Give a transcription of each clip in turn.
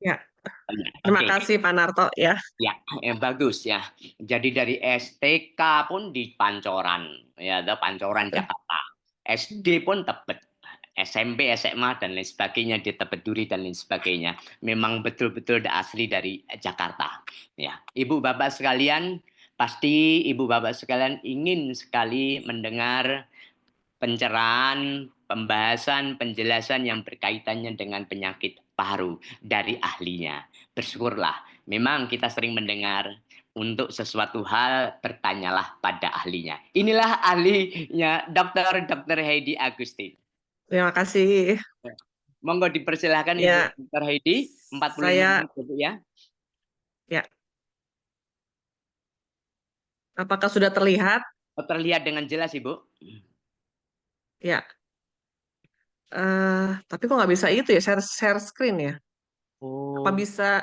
Ya, Banyak. terima Oke. kasih Pak Narto ya. Ya, bagus ya. Jadi dari STK pun di Pancoran, ya, ada Pancoran Jakarta. SD pun Tebet, SMP, SMA dan lain sebagainya di Tebet Duri dan lain sebagainya. Memang betul-betul asli dari Jakarta. Ya, Ibu Bapak sekalian, pasti Ibu Bapak sekalian ingin sekali mendengar pencerahan, pembahasan, penjelasan yang berkaitannya dengan penyakit paru dari ahlinya. Bersyukurlah, memang kita sering mendengar untuk sesuatu hal bertanyalah pada ahlinya. Inilah ahlinya Dr. Heidi Agustin. Terima kasih. Monggo dipersilahkan Ibu Ya, Dr. Heidi, 45 saya menit Ibu ya. ya, apakah sudah terlihat? Oh, terlihat dengan jelas Ibu. Ya, tapi kok nggak bisa itu ya, share screen ya? Apa Oh, bisa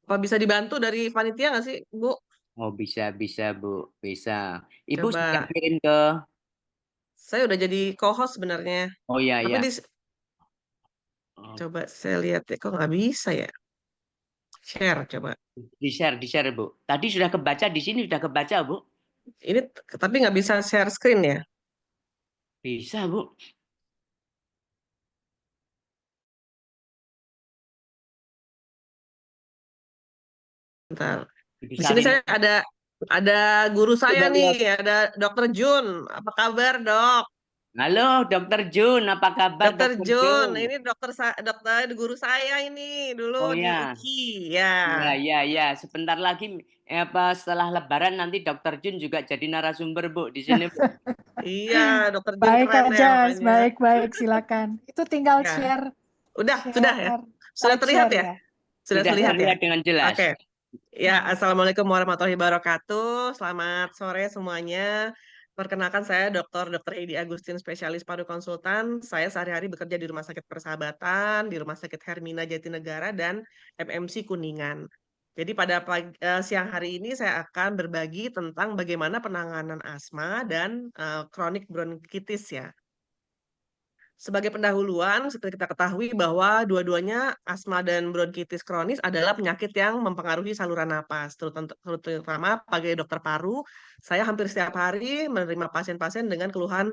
apa bisa dibantu dari panitia nggak sih, Bu? oh bisa bisa Bu, bisa. Ibu sudah Coba, kirim ke. saya udah jadi co-host sebenarnya. Oh ya Tapi ya. di, Oh, coba saya lihat ya, kok nggak bisa ya? Share, coba. di share Bu. Tadi sudah kebaca di sini sudah kebaca Bu. Ini tapi nggak bisa share screen ya? Bisa Bu. Bentar. Di sini Dibesarin saya aja. ada guru saya Udah nih, lihat. ada Dokter Jun. Apa kabar, Dok? Halo Dokter Jun, apa kabar Dokter Dokter Jun, Jun? ini dokter guru saya ini dulu Oh di ya, UKI ya. ya ya ya. Sebentar lagi apa setelah Lebaran nanti Dokter Jun juga jadi narasumber Bu di sini Bu. Iya, Dokter Jun Baik keren Kak ya Jas, makanya. baik-baik silakan. Itu tinggal Ya, share, sudah ya. share, Sudah type terlihat share ya? ya. Sudah Sudah terlihat ya? terlihat dengan jelas. Oke. Ya, Hmm. Assalamualaikum warahmatullahi wabarakatuh. Selamat sore semuanya. Perkenalkan saya Dr. Heidi Agustin, spesialis paru konsultan. Saya sehari-hari bekerja di Rumah Sakit Persahabatan, di Rumah Sakit Hermina Jatinegara, dan MMC Kuningan. Jadi pada siang hari ini saya akan berbagi tentang bagaimana penanganan asma dan kronik bronkitis ya. Sebagai pendahuluan, seperti kita ketahui bahwa dua-duanya asma dan bronkitis kronis adalah penyakit yang mempengaruhi saluran napas, terutama bagi dokter paru. Saya hampir setiap hari menerima pasien-pasien dengan keluhan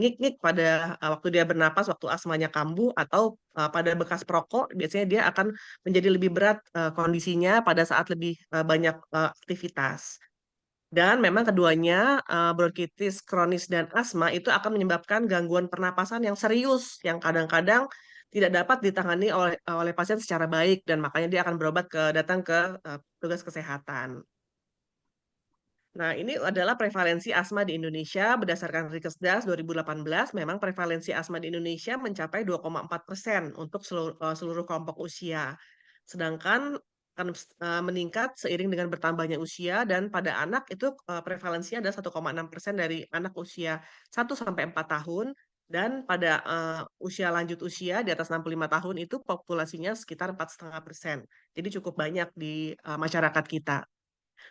ngik-ngik pada waktu dia bernapas, waktu asmanya kambuh, atau pada bekas perokok. Biasanya dia akan menjadi lebih berat kondisinya pada saat lebih banyak aktivitas. Dan memang keduanya, bronkitis kronis dan asma itu akan menyebabkan gangguan pernapasan yang serius, yang kadang-kadang tidak dapat ditangani oleh oleh pasien secara baik dan makanya dia akan datang ke petugas kesehatan. Nah, ini adalah prevalensi asma di Indonesia berdasarkan Rikesdas 2018, memang prevalensi asma di Indonesia mencapai 2,4% untuk seluruh kelompok usia. Sedangkan akan meningkat seiring dengan bertambahnya usia dan pada anak itu prevalensinya ada 1,6% dari anak usia 1 sampai 4 tahun dan pada usia lanjut usia di atas 65 tahun itu populasinya sekitar 4,5%. Jadi cukup banyak di masyarakat kita.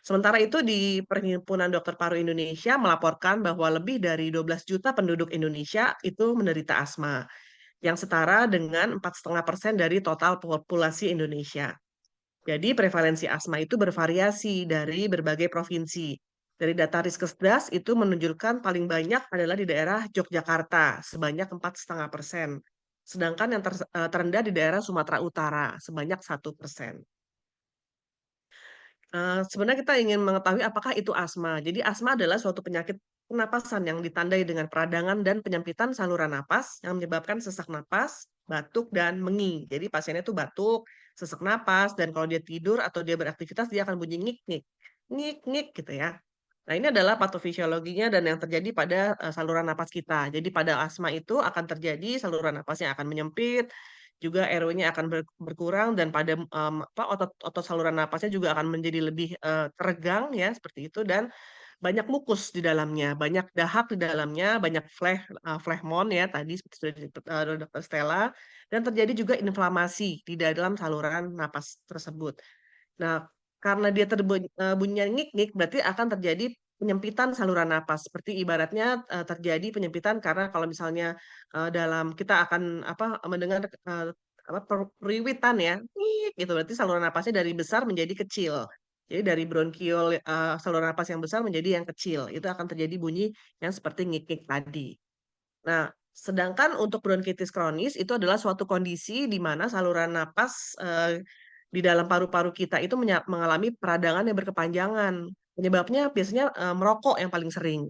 Sementara itu di Perhimpunan Dokter Paru Indonesia melaporkan bahwa lebih dari 12 juta penduduk Indonesia itu menderita asma, yang setara dengan 4,5% dari total populasi Indonesia. Jadi prevalensi asma itu bervariasi dari berbagai provinsi. Dari data Riskesdas itu menunjukkan paling banyak adalah di daerah Yogyakarta sebanyak 4,5%. Sedangkan yang terendah di daerah Sumatera Utara sebanyak 1%. Sebenarnya kita ingin mengetahui apakah itu asma. Jadi asma adalah suatu penyakit pernapasan yang ditandai dengan peradangan dan penyempitan saluran napas yang menyebabkan sesak napas, batuk, dan mengi. Jadi pasiennya itu batuk, sesak napas, dan kalau dia tidur atau dia beraktivitas dia akan bunyi ngik-ngik, ngik-ngik gitu ya. Nah, ini adalah patofisiologinya dan yang terjadi pada saluran napas kita. Jadi pada asma itu akan terjadi saluran napasnya akan menyempit, juga airway-nya akan berkurang dan pada, otot saluran napasnya juga akan menjadi lebih, teregang ya, seperti itu dan banyak mukus di dalamnya, banyak dahak di dalamnya, banyak phlegmon ya tadi seperti sudah disebut, Dokter Stella, dan terjadi juga inflamasi di dalam saluran napas tersebut. Nah, karena dia bunyinya ngik-ngik, berarti akan terjadi penyempitan saluran napas. Seperti ibaratnya, terjadi penyempitan karena kalau misalnya, dalam kita akan apa, mendengar, periwitan ya, gitu, berarti saluran napasnya dari besar menjadi kecil. Jadi dari bronkiol, saluran napas yang besar menjadi yang kecil, itu akan terjadi bunyi yang seperti ngik-ngik tadi. Nah, sedangkan untuk bronkitis kronis itu adalah suatu kondisi di mana saluran napas, di dalam paru-paru kita itu mengalami peradangan yang berkepanjangan. Penyebabnya biasanya, merokok yang paling sering.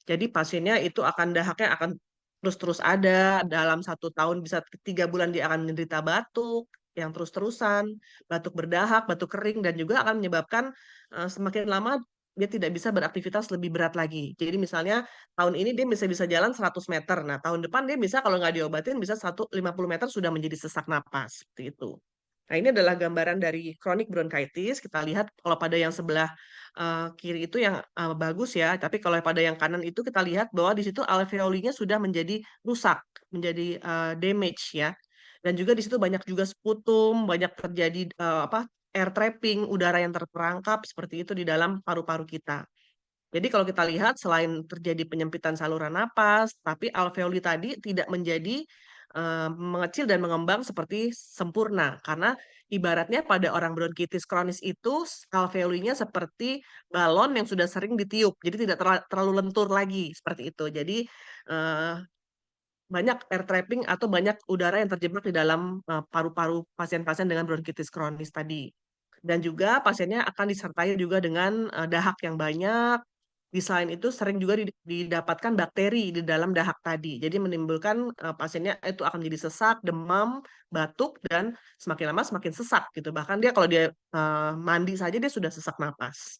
Jadi pasiennya itu akan dahaknya akan terus-terus ada, dalam 1 tahun bisa 3 bulan dia akan menderita batuk yang terus-terusan, batuk berdahak, batuk kering, dan juga akan menyebabkan, semakin lama dia tidak bisa beraktivitas lebih berat lagi. Jadi misalnya tahun ini dia bisa jalan 100 meter. Nah, tahun depan dia bisa kalau nggak diobatin bisa 50 meter sudah menjadi sesak napas, seperti itu. Nah, ini adalah gambaran dari chronic bronchitis. Kita lihat kalau pada yang sebelah, kiri itu yang, bagus ya, tapi kalau pada yang kanan itu kita lihat bahwa di situ alveolinya sudah menjadi rusak, menjadi, damage ya. Dan juga di situ banyak juga sputum, banyak terjadi, air trapping, udara yang terperangkap seperti itu di dalam paru-paru kita. Jadi kalau kita lihat selain terjadi penyempitan saluran napas, tapi alveoli tadi tidak menjadi, mengecil dan mengembang seperti sempurna. Karena ibaratnya pada orang bronkitis kronis itu alveolinya seperti balon yang sudah sering ditiup, jadi tidak terlalu lentur lagi, seperti itu. Jadi, eee, banyak air trapping atau banyak udara yang terjebak di dalam, paru-paru pasien-pasien dengan bronkitis kronis tadi. Dan juga pasiennya akan disertai juga dengan, dahak yang banyak, di selain itu sering juga didapatkan bakteri di dalam dahak tadi. Jadi menimbulkan, pasiennya itu akan jadi sesak, demam, batuk, dan semakin lama semakin sesak gitu. Bahkan dia kalau dia, mandi saja dia sudah sesak napas.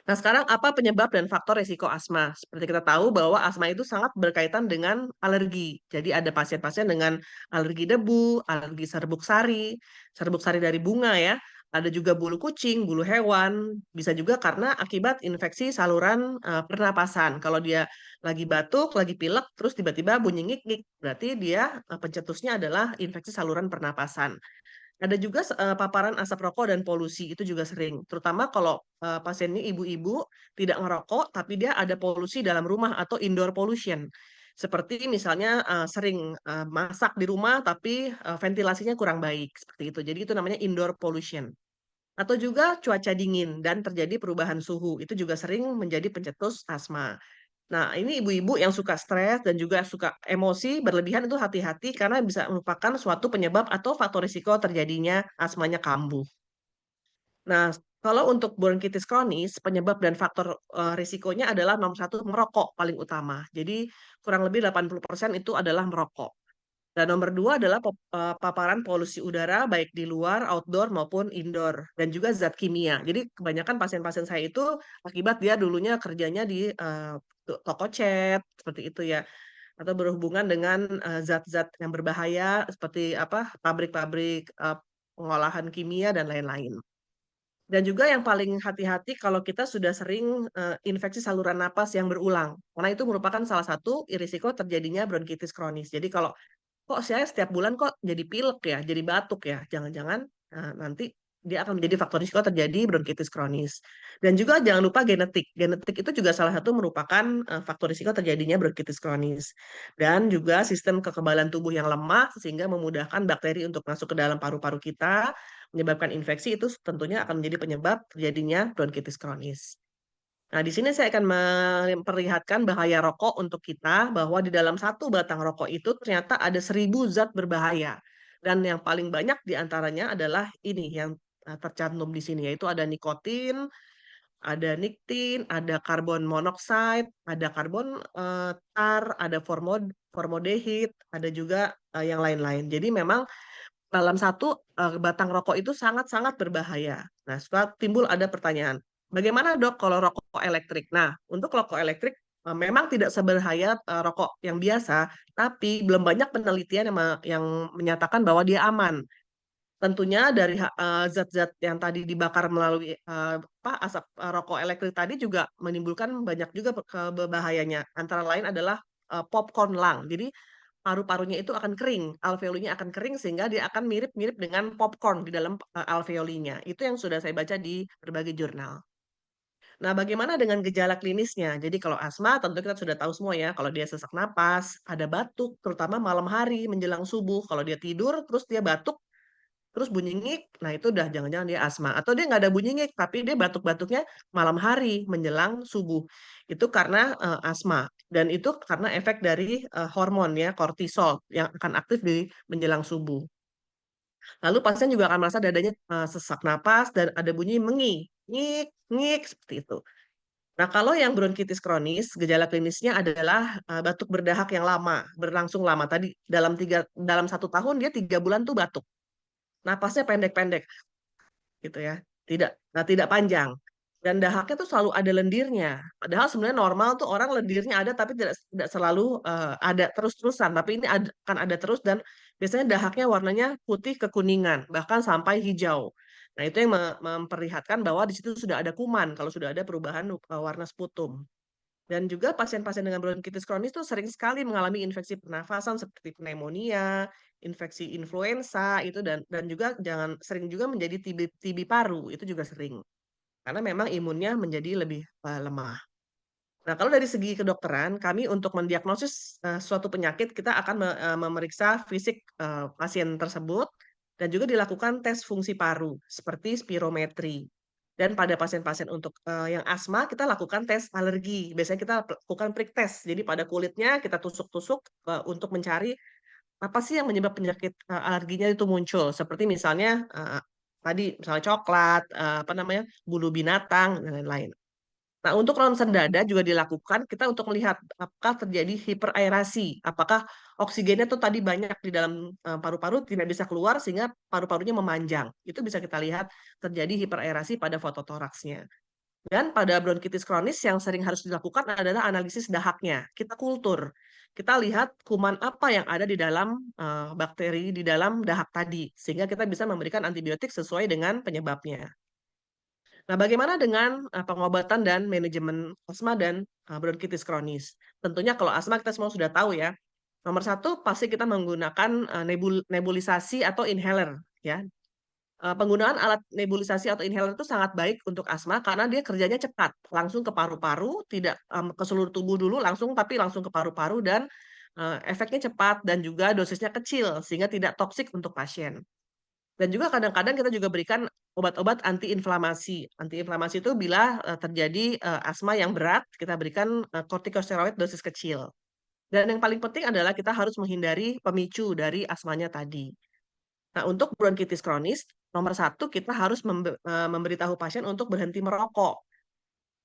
Nah, sekarang apa penyebab dan faktor resiko asma? Seperti kita tahu bahwa asma itu sangat berkaitan dengan alergi. Jadi ada pasien-pasien dengan alergi debu, alergi serbuk sari dari bunga ya, ada juga bulu kucing, bulu hewan, bisa juga karena akibat infeksi saluran, pernapasan. Kalau dia lagi batuk, lagi pilek, terus tiba-tiba bunyi ngik-ngik, berarti dia, pencetusnya adalah infeksi saluran pernapasan. Ada juga paparan asap rokok dan polusi, itu juga sering. Terutama kalau, pasiennya ibu-ibu, tidak ngerokok, tapi dia ada polusi dalam rumah atau indoor pollution. Seperti misalnya, sering, masak di rumah, tapi, ventilasinya kurang baik, seperti itu. Jadi itu namanya indoor pollution. Atau juga cuaca dingin dan terjadi perubahan suhu, itu juga sering menjadi pencetus asma. Nah, ini ibu-ibu yang suka stres dan juga suka emosi berlebihan itu hati-hati karena bisa merupakan suatu penyebab atau faktor risiko terjadinya asmanya kambuh. Nah, kalau untuk bronkitis kronis, penyebab dan faktor, risikonya adalah nomor satu merokok paling utama. Jadi kurang lebih 80% itu adalah merokok. Dan nomor 2 adalah paparan polusi udara baik di luar, outdoor maupun indoor, dan juga zat kimia. Jadi kebanyakan pasien-pasien saya itu akibat dia dulunya kerjanya di, toko cat, seperti itu ya, atau berhubungan dengan, zat-zat yang berbahaya seperti pabrik-pabrik, pengolahan kimia dan lain-lain. Dan juga yang paling hati-hati kalau kita sudah sering, infeksi saluran napas yang berulang, karena itu merupakan salah satu risiko terjadinya bronkitis kronis. Jadi kalau kok saya setiap bulan kok jadi pilek ya, jadi batuk ya, jangan-jangan, nanti dia akan menjadi faktor risiko terjadi bronkitis kronis. Dan juga jangan lupa genetik. Genetik itu juga salah satu merupakan, faktor risiko terjadinya bronkitis kronis. Dan juga sistem kekebalan tubuh yang lemah sehingga memudahkan bakteri untuk masuk ke dalam paru-paru kita, menyebabkan infeksi itu tentunya akan menjadi penyebab terjadinya bronkitis kronis. Nah, di sini saya akan memperlihatkan bahaya rokok untuk kita, bahwa di dalam satu batang rokok itu ternyata ada 1.000 zat berbahaya. Dan yang paling banyak di antaranya adalah ini yang, tercantum di sini, yaitu ada nikotin, ada niktin, ada karbon monoksida, ada karbon, tar, ada formaldehid, ada juga, yang lain-lain. Jadi memang dalam satu, batang rokok itu sangat-sangat berbahaya. Nah, timbul ada pertanyaan, "Bagaimana Dok kalau rokok elektrik?" Nah, untuk rokok elektrik, memang tidak seberbahaya, rokok yang biasa, tapi belum banyak penelitian yang menyatakan bahwa dia aman. Tentunya dari zat-zat yang tadi dibakar melalui, asap, rokok elektrik tadi juga menimbulkan banyak juga bahayanya. Antara lain adalah, popcorn lung. Jadi paru-parunya itu akan kering, alveolinya akan kering sehingga dia akan mirip-mirip dengan popcorn di dalam, alveolinya. Itu yang sudah saya baca di berbagai jurnal. Nah, bagaimana dengan gejala klinisnya? Jadi kalau asma tentu kita sudah tahu semua ya, kalau dia sesak napas, ada batuk, terutama malam hari menjelang subuh. Kalau dia tidur terus dia batuk, terus bunyi ngik, nah itu udah jangan-jangan dia asma. Atau dia nggak ada bunyi ngik, tapi dia batuk-batuknya malam hari menjelang subuh. Itu karena asma. Dan itu karena efek dari hormon ya, kortisol yang akan aktif di menjelang subuh. Lalu pasien juga akan merasa dadanya sesak napas dan ada bunyi mengi, ngik, ngik, seperti itu. Nah, kalau yang bronkitis kronis, gejala klinisnya adalah batuk berdahak yang lama, berlangsung lama. Tadi dalam 1 tahun dia 3 bulan tuh batuk. Napasnya pendek-pendek gitu ya, tidak panjang. Dan dahaknya tuh selalu ada lendirnya. Padahal sebenarnya normal tuh orang lendirnya ada tapi tidak selalu ada terus-terusan, tapi ini akan ada terus dan biasanya dahaknya warnanya putih kekuningan, bahkan sampai hijau. Nah, itu yang memperlihatkan bahwa di situ sudah ada kuman kalau sudah ada perubahan warna sputum. Dan juga pasien-pasien dengan bronkitis kronis itu sering sekali mengalami infeksi pernafasan seperti pneumonia, infeksi influenza itu dan juga sering juga menjadi TB paru, itu juga sering. Karena memang imunnya menjadi lebih lemah. Nah, kalau dari segi kedokteran, kami untuk mendiagnosis suatu penyakit kita akan memeriksa fisik pasien tersebut dan juga dilakukan tes fungsi paru seperti spirometri. Dan pada pasien-pasien untuk yang asma kita lakukan tes alergi. Biasanya kita lakukan prick test. Jadi pada kulitnya kita tusuk-tusuk untuk mencari apa sih yang menyebab penyakit alerginya itu muncul. Seperti misalnya tadi misalnya coklat, apa namanya, bulu binatang dan lain-lain. Nah, untuk ronsen dada juga dilakukan kita untuk melihat apakah terjadi hiperaerasi, apakah oksigennya tuh tadi banyak di dalam paru-paru tidak bisa keluar sehingga paru-parunya memanjang. Itu bisa kita lihat terjadi hiperaerasi pada fototoraksnya. Dan pada bronkitis kronis yang sering harus dilakukan adalah analisis dahaknya. Kita kultur. Kita lihat kuman apa yang ada di dalam bakteri di dalam dahak tadi sehingga kita bisa memberikan antibiotik sesuai dengan penyebabnya. Nah, bagaimana dengan pengobatan dan manajemen asma dan bronkitis kronis? Tentunya kalau asma kita semua sudah tahu ya. Nomor satu pasti kita menggunakan nebulisasi atau inhaler ya. Penggunaan alat nebulisasi atau inhaler itu sangat baik untuk asma karena dia kerjanya cepat, langsung ke paru-paru, tidak ke seluruh tubuh dulu langsung tapi langsung ke paru-paru dan efeknya cepat dan juga dosisnya kecil sehingga tidak toksik untuk pasien. Dan juga kadang-kadang kita juga berikan obat-obat antiinflamasi. Antiinflamasi itu bila terjadi asma yang berat, kita berikan kortikosteroid dosis kecil. Dan yang paling penting adalah kita harus menghindari pemicu dari asmanya tadi. Nah, untuk bronkitis kronis, nomor satu kita harus memberitahu pasien untuk berhenti merokok.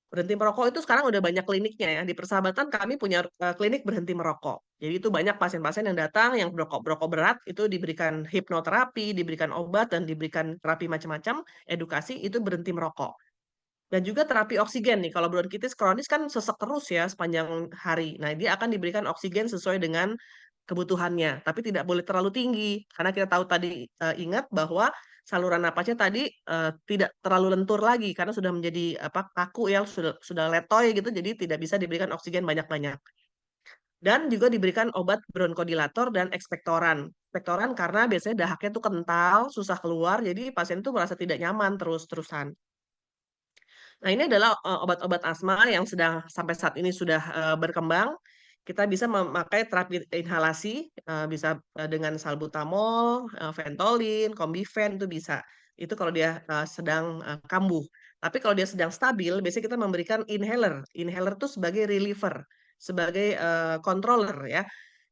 Berhenti merokok itu sekarang udah banyak kliniknya ya. Di persahabatan kami punya klinik berhenti merokok. Jadi itu banyak pasien-pasien yang datang yang berokok berat itu diberikan hipnoterapi, diberikan obat dan diberikan terapi macam-macam, edukasi itu berhenti merokok. Dan juga terapi oksigen nih, kalau bronkitis kronis kan sesek terus ya sepanjang hari. Nah, dia akan diberikan oksigen sesuai dengan kebutuhannya, tapi tidak boleh terlalu tinggi. Karena kita tahu tadi, ingat bahwa saluran napasnya tadi, tidak terlalu lentur lagi karena sudah menjadi, apa, kaku ya, sudah letoy gitu, jadi tidak bisa diberikan oksigen banyak-banyak. Dan juga diberikan obat bronkodilator dan ekspektoran. Ekspektoran karena biasanya dahaknya tuh kental, susah keluar, jadi pasien itu merasa tidak nyaman terus-terusan. Nah, ini adalah, obat-obat asma yang sedang sampai saat ini sudah, berkembang. Kita bisa memakai terapi inhalasi, bisa, dengan salbutamol, Ventolin, Combifen itu bisa. Itu kalau dia, sedang, kambuh. Tapi kalau dia sedang stabil, biasanya kita memberikan inhaler. Inhaler itu sebagai reliever, sebagai, controller ya.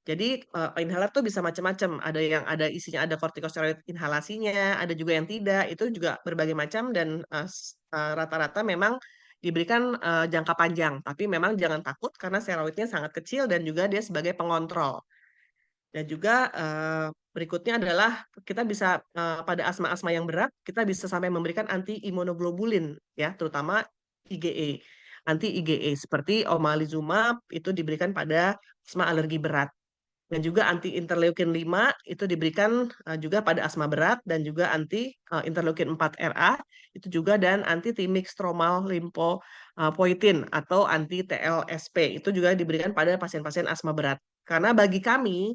Jadi, inhaler tuh bisa macam-macam, ada yang ada isinya ada kortikosteroid inhalasinya, ada juga yang tidak, itu juga berbagai macam dan, rata-rata memang diberikan, jangka panjang, tapi memang jangan takut karena steroidnya sangat kecil dan juga dia sebagai pengontrol. Dan juga, berikutnya adalah kita bisa, pada asma-asma yang berat, kita bisa sampai memberikan anti-imunoglobulin ya, terutama IgE, anti-IgE seperti omalizumab itu diberikan pada asma alergi berat. Dan juga anti interleukin 5 itu diberikan, juga pada asma berat dan juga anti, interleukin 4 RA itu juga dan anti thymic stromal lymphopoietin atau anti TLSP itu juga diberikan pada pasien-pasien asma berat. Karena bagi kami,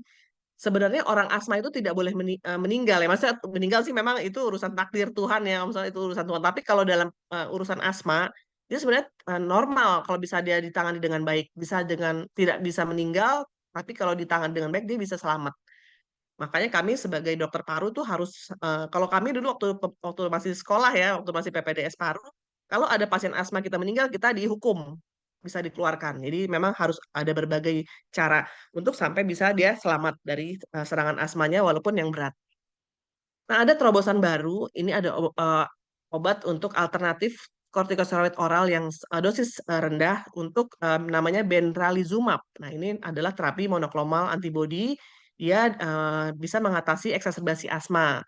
sebenarnya orang asma itu tidak boleh meninggal ya, maksudnya meninggal sih memang itu urusan takdir Tuhan ya, maksudnya itu urusan Tuhan. Tapi kalau dalam, urusan asma, dia sebenarnya, normal kalau bisa dia ditangani dengan baik, tidak bisa meninggal, tapi kalau ditangani dengan baik dia bisa selamat. Makanya kami sebagai dokter paru tuh harus, kalau kami dulu waktu masih sekolah ya, waktu masih PPDS paru, kalau ada pasien asma kita meninggal, kita dihukum, bisa dikeluarkan. Jadi memang harus ada berbagai cara untuk sampai bisa dia selamat dari, serangan asmanya walaupun yang berat. Nah, ada terobosan baru, ini ada obat untuk alternatif kortikosteroid oral yang dosis, rendah untuk, namanya benralizumab. Nah, ini adalah terapi monoklomal antibodi, dia, bisa mengatasi eksacerbasi asma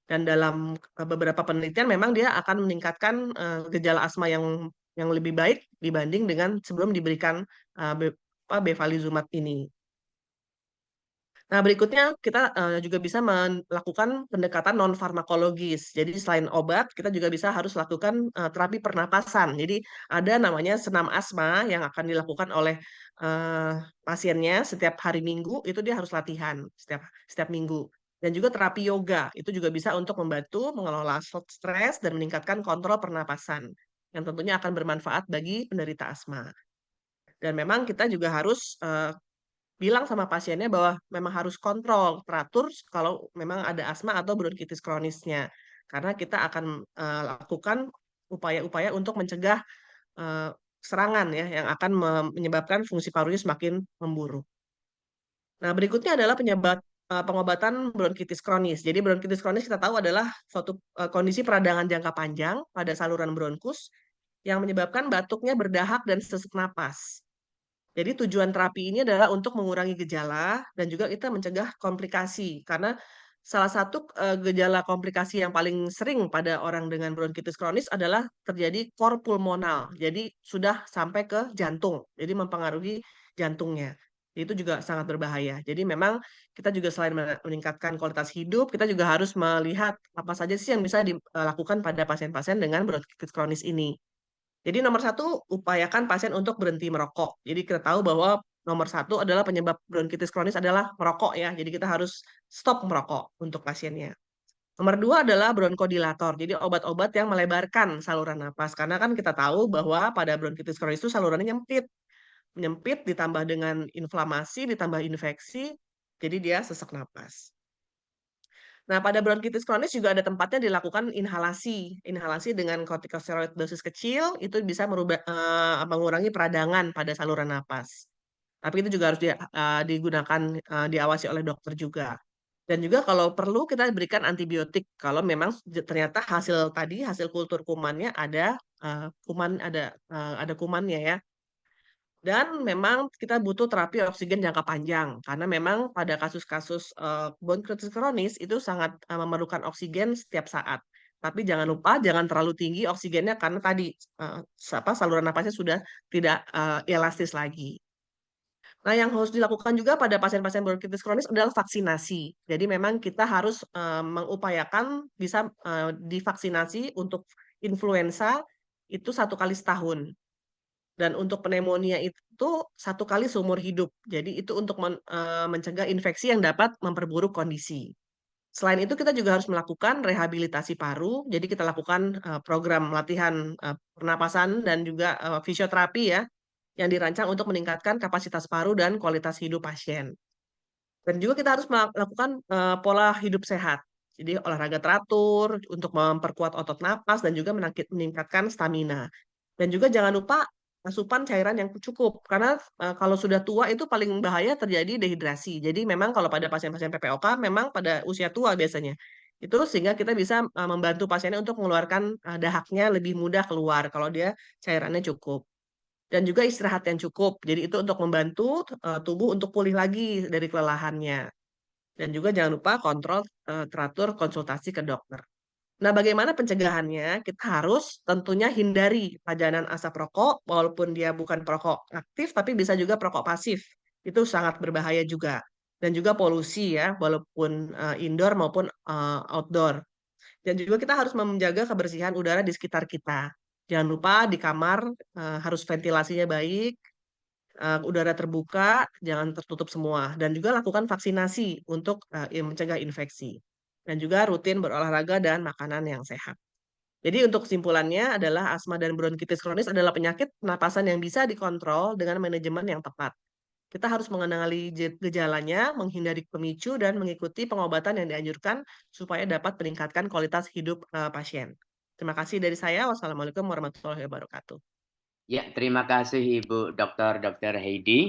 dan dalam, beberapa penelitian memang dia akan meningkatkan, gejala asma yang lebih baik dibanding dengan sebelum diberikan, eee, be bevalizumab ini. Nah, berikutnya kita, juga bisa melakukan pendekatan non-farmakologis. Jadi selain obat, kita juga bisa harus lakukan, terapi pernapasan. Jadi ada namanya senam asma yang akan dilakukan oleh, pasiennya setiap hari Minggu, itu dia harus latihan setiap setiap minggu. Dan juga terapi yoga, itu juga bisa untuk membantu mengelola stres dan meningkatkan kontrol pernapasan, yang tentunya akan bermanfaat bagi penderita asma. Dan memang kita juga harus, bilang sama pasiennya bahwa memang harus kontrol, teratur kalau memang ada asma atau bronkitis kronisnya. Karena kita akan, lakukan upaya-upaya untuk mencegah, eee, serangan ya yang akan menyebabkan fungsi parunya semakin memburuk. Nah, berikutnya adalah pengobatan bronkitis kronis. Jadi bronkitis kronis kita tahu adalah suatu, kondisi peradangan jangka panjang pada saluran bronkus yang menyebabkan batuknya berdahak dan sesak napas. Jadi tujuan terapi ini adalah untuk mengurangi gejala dan juga kita mencegah komplikasi. Karena salah satu, gejala komplikasi yang paling sering pada orang dengan bronkitis kronis adalah terjadi cor pulmonal. Jadi sudah sampai ke jantung, jadi mempengaruhi jantungnya. Itu juga sangat berbahaya. Jadi memang kita juga selain meningkatkan kualitas hidup, kita juga harus melihat apa saja sih yang bisa dilakukan pada pasien-pasien dengan bronkitis kronis ini. Jadi nomor satu, upayakan pasien untuk berhenti merokok. Jadi kita tahu bahwa nomor satu adalah penyebab bronkitis kronis adalah merokok ya, jadi kita harus stop merokok untuk pasiennya. Nomor 2 adalah bronkodilator, jadi obat-obat yang melebarkan saluran napas, karena kan kita tahu bahwa pada bronkitis kronis itu salurannya nyempit. Menyempit ditambah dengan inflamasi, ditambah infeksi, jadi dia sesak napas. Nah, pada bronkitis kronis juga ada tempatnya dilakukan inhalasi. Inhalasi dengan kortikosteroid dosis kecil itu bisa mengurangi peradangan pada saluran napas. Tapi itu juga harus digunakan, diawasi oleh dokter juga. Dan juga kalau perlu kita berikan antibiotik kalau memang ternyata hasil kultur kumannya ada kumannya ya. Dan memang kita butuh terapi oksigen jangka panjang, karena memang pada kasus-kasus, bronkitis kronis itu sangat, memerlukan oksigen setiap saat. Tapi jangan lupa jangan terlalu tinggi oksigennya karena tadi, saluran napasnya sudah tidak, elastis lagi. Nah, yang harus dilakukan juga pada pasien-pasien bronkitis kronis adalah vaksinasi. Jadi memang kita harus, mengupayakan bisa, divaksinasi untuk influenza itu 1 kali setahun. Dan untuk pneumonia itu 1 kali seumur hidup. Jadi itu untuk mencegah infeksi yang dapat memperburuk kondisi. Selain itu kita juga harus melakukan rehabilitasi paru, jadi kita lakukan, program latihan, pernapasan dan juga, fisioterapi ya, yang dirancang untuk meningkatkan kapasitas paru dan kualitas hidup pasien. Dan juga kita harus melakukan, pola hidup sehat. Jadi olahraga teratur untuk memperkuat otot napas dan juga meningkatkan stamina. Dan juga jangan lupa asupan cairan yang cukup, karena, kalau sudah tua itu paling bahaya terjadi dehidrasi. Jadi memang kalau pada pasien-pasien PPOK memang pada usia tua biasanya. Itu sehingga kita bisa, membantu pasiennya untuk mengeluarkan, dahaknya lebih mudah keluar kalau dia cairannya cukup. Dan juga istirahat yang cukup. Jadi itu untuk membantu, tubuh untuk pulih lagi dari kelelahannya. Dan juga jangan lupa kontrol, teratur konsultasi ke dokter. Nah, bagaimana pencegahannya? Kita harus tentunya hindari pajanan asap rokok, walaupun dia bukan perokok aktif, tapi bisa juga perokok pasif. Itu sangat berbahaya juga. Dan juga polusi ya, walaupun, indoor maupun, outdoor. Dan juga kita harus menjaga kebersihan udara di sekitar kita. Jangan lupa di kamar, harus ventilasinya baik, udara terbuka, jangan tertutup semua. Dan juga lakukan vaksinasi untuk, mencegah infeksi. Dan juga rutin berolahraga dan makanan yang sehat. Jadi untuk kesimpulannya adalah asma dan bronkitis kronis adalah penyakit pernapasan yang bisa dikontrol dengan manajemen yang tepat. Kita harus mengenali gejalanya, menghindari pemicu, dan mengikuti pengobatan yang dianjurkan supaya dapat meningkatkan kualitas hidup pasien. Terima kasih dari saya. Wassalamualaikum warahmatullahi wabarakatuh. Ya, terima kasih Ibu Dr. Heidi.